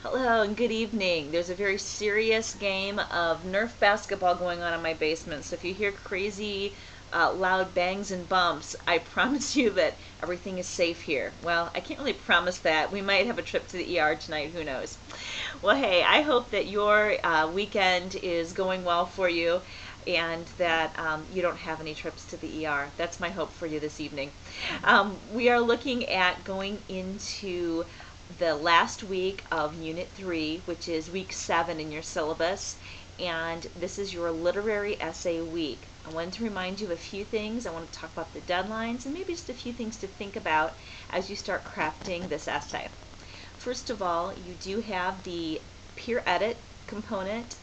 Hello and good evening. There's a very serious game of Nerf basketball going on in my basement, so if you hear crazy, loud bangs and bumps, I promise you that everything is safe here. Well, I can't really promise that. We might have a trip to the ER tonight, who knows. Well, hey, I hope that your weekend is going well for you and that you don't have any trips to the ER. That's my hope for you this evening. We are looking at going into the last week of Unit 3, which is week 7 in your syllabus, and this is your literary essay week. I wanted to remind you of a few things. I want to talk about the deadlines and maybe just a few things to think about as you start crafting this essay. First of all, you do have the peer edit component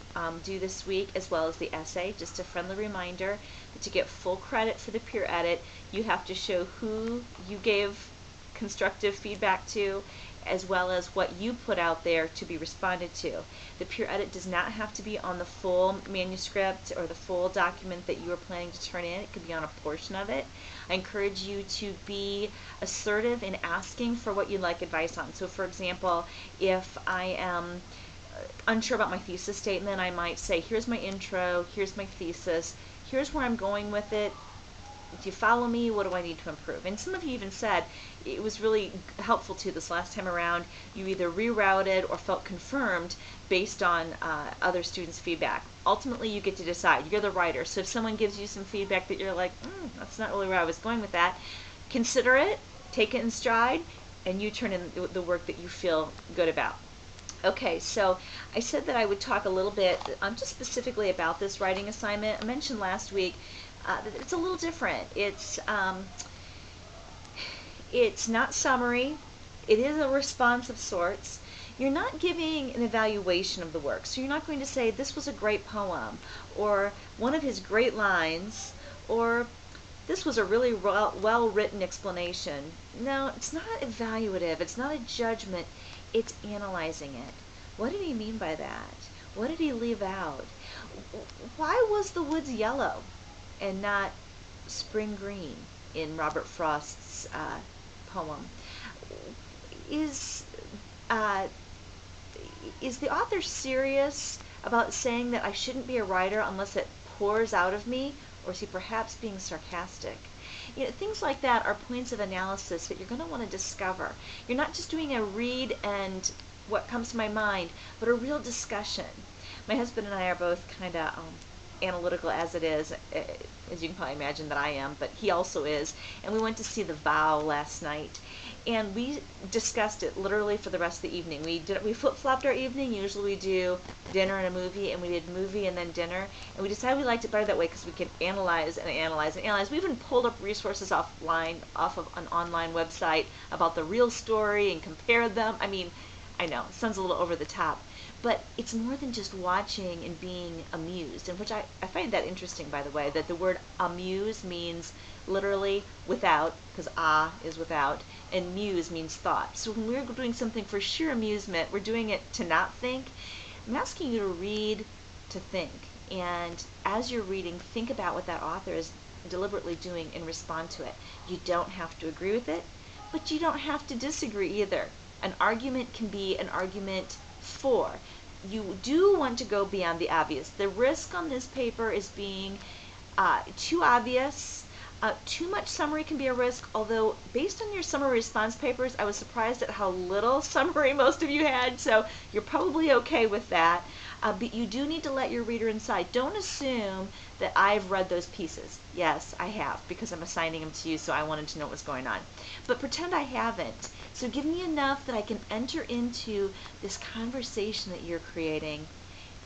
due this week, as well as the essay. Just a friendly reminder that to get full credit for the peer edit, you have to show who you gave constructive feedback to, as well as what you put out there to be responded to. The peer edit does not have to be on the full manuscript or the full document that you are planning to turn in. It could be on a portion of it. I encourage you to be assertive in asking for what you'd like advice on. So for example, if I am unsure about my thesis statement, I might say, here's my intro, here's my thesis, here's where I'm going with it. Do you follow me? What do I need to improve? And some of you even said it was really helpful to this last time around. You either rerouted or felt confirmed based on other students' feedback. Ultimately, you get to decide. You're the writer. So if someone gives you some feedback that you're like, that's not really where I was going with that, consider it, take it in stride, and you turn in the work that you feel good about. Okay, so I said that I would talk a little bit just specifically about this writing assignment. I mentioned last week it's a little different. It's not summary. It is a response of sorts. You're not giving an evaluation of the work. So you're not going to say, this was a great poem, or one of his great lines, or this was a really well-written explanation. No, it's not evaluative. It's not a judgment. It's analyzing it. What did he mean by that? What did he leave out? Why was the woods yellow and not spring green in Robert Frost's poem? Is the author serious about saying that I shouldn't be a writer unless it pours out of me, or is he perhaps being sarcastic? Things like that are points of analysis that you're going to want to discover. You're not just doing a read and what comes to my mind, but a real discussion. My husband and I are both kind of analytical as it is, as you can probably imagine that I am, but he also is. And we went to see The Vow last night, and we discussed it literally for the rest of the evening. We flip-flopped our evening. Usually we do dinner and a movie, and we did movie and then dinner. And we decided we liked it better that way because we could analyze and analyze and analyze. We even pulled up resources offline, off of an online website about the real story and compared them. I mean, I know, it sounds a little over the top, but it's more than just watching and being amused, and which I find that interesting, by the way, that the word amuse means literally without, because is without, and muse means thought. So when we're doing something for sheer amusement, we're doing it to not think. I'm asking you to read to think, and as you're reading, think about what that author is deliberately doing and respond to it. You don't have to agree with it, but you don't have to disagree either. An argument can be an argument for. You do want to go beyond the obvious. The risk on this paper is being too obvious. Too much summary can be a risk, although based on your summary response papers, I was surprised at how little summary most of you had, so you're probably okay with that. But you do need to let your reader inside. Don't assume that I've read those pieces. Yes, I have, because I'm assigning them to you, so I wanted to know what was going on. But pretend I haven't. So give me enough that I can enter into this conversation that you're creating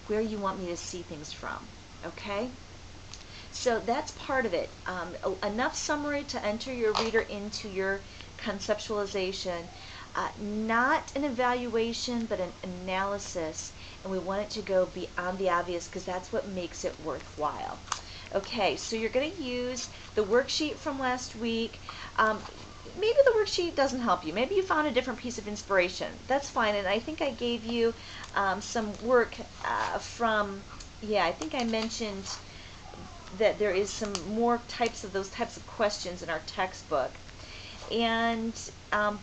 where you want me to see things from, okay? So that's part of it. Enough summary to enter your reader into your conceptualization. Not an evaluation, but an analysis. And we want it to go beyond the obvious because that's what makes it worthwhile. Okay, so you're going to use the worksheet from last week. Maybe the worksheet doesn't help you. Maybe you found a different piece of inspiration. That's fine. And I think I gave you some work from, I think I mentioned that there is some more types of those types of questions in our textbook. And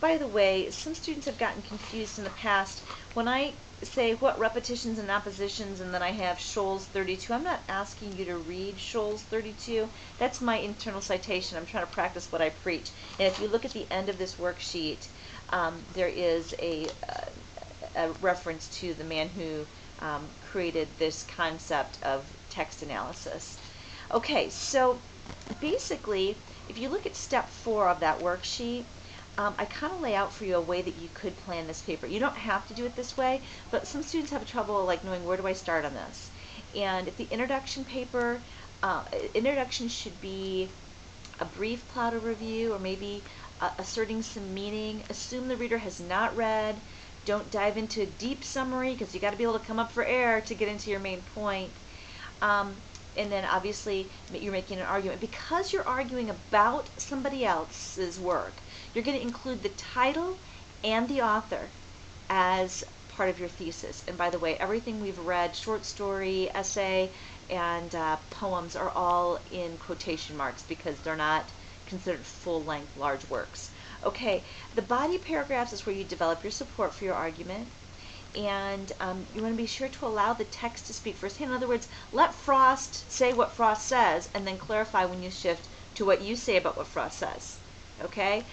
by the way, some students have gotten confused in the past. When I say what repetitions and oppositions and then I have Scholl's 32, I'm not asking you to read Scholl's 32. That's my internal citation. I'm trying to practice what I preach. And if you look at the end of this worksheet, there is a reference to the man who created this concept of text analysis. Okay, so basically, if you look at step 4 of that worksheet, I kind of lay out for you a way that you could plan this paper. You don't have to do it this way, but some students have trouble like knowing where do I start on this. And if the introduction paper, introduction should be a brief Plauto review or maybe asserting some meaning. Assume the reader has not read. Don't dive into a deep summary because you got to be able to come up for air to get into your main point. And then obviously you're making an argument. Because you're arguing about somebody else's work, you're going to include the title and the author as part of your thesis. And by the way, everything we've read, short story, essay, and poems are all in quotation marks because they're not considered full-length large works. Okay, the body paragraphs is where you develop your support for your argument. And you want to be sure to allow the text to speak first. In other words, let Frost say what Frost says and then clarify when you shift to what you say about what Frost says. Okay?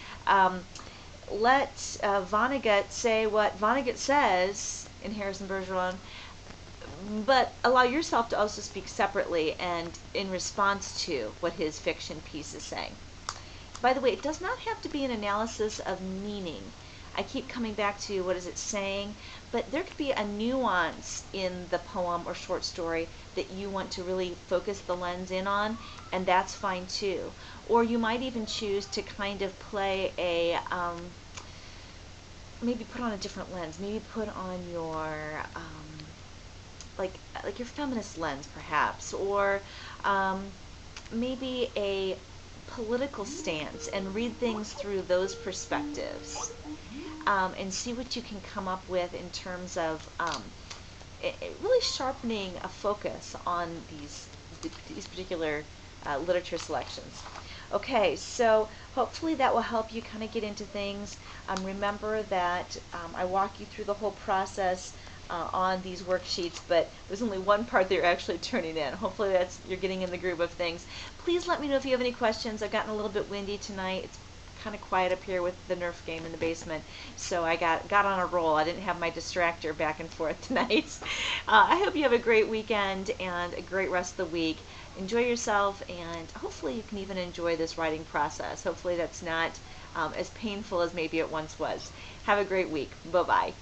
Let Vonnegut say what Vonnegut says in Harrison Bergeron, but allow yourself to also speak separately and in response to what his fiction piece is saying. By the way, it does not have to be an analysis of meaning. I keep coming back to what is it saying, but there could be a nuance in the poem or short story that you want to really focus the lens in on, and that's fine too. Or you might even choose to kind of play a, maybe put on a different lens, maybe put on your, like your feminist lens perhaps, or maybe a political stance and read things through those perspectives. And see what you can come up with in terms of really sharpening a focus on these particular literature selections. Okay, so hopefully that will help you kind of get into things. Remember that I walk you through the whole process on these worksheets, but there's only one part that you're actually turning in. Hopefully you're getting in the groove of things. Please let me know if you have any questions. I've gotten a little bit windy tonight. It's kind of quiet up here with the Nerf game in the basement, so I got on a roll. I didn't have my distractor back and forth tonight. I hope you have a great weekend and a great rest of the week. Enjoy yourself, and hopefully you can even enjoy this writing process. Hopefully that's not as painful as maybe it once was. Have a great week. Bye-bye.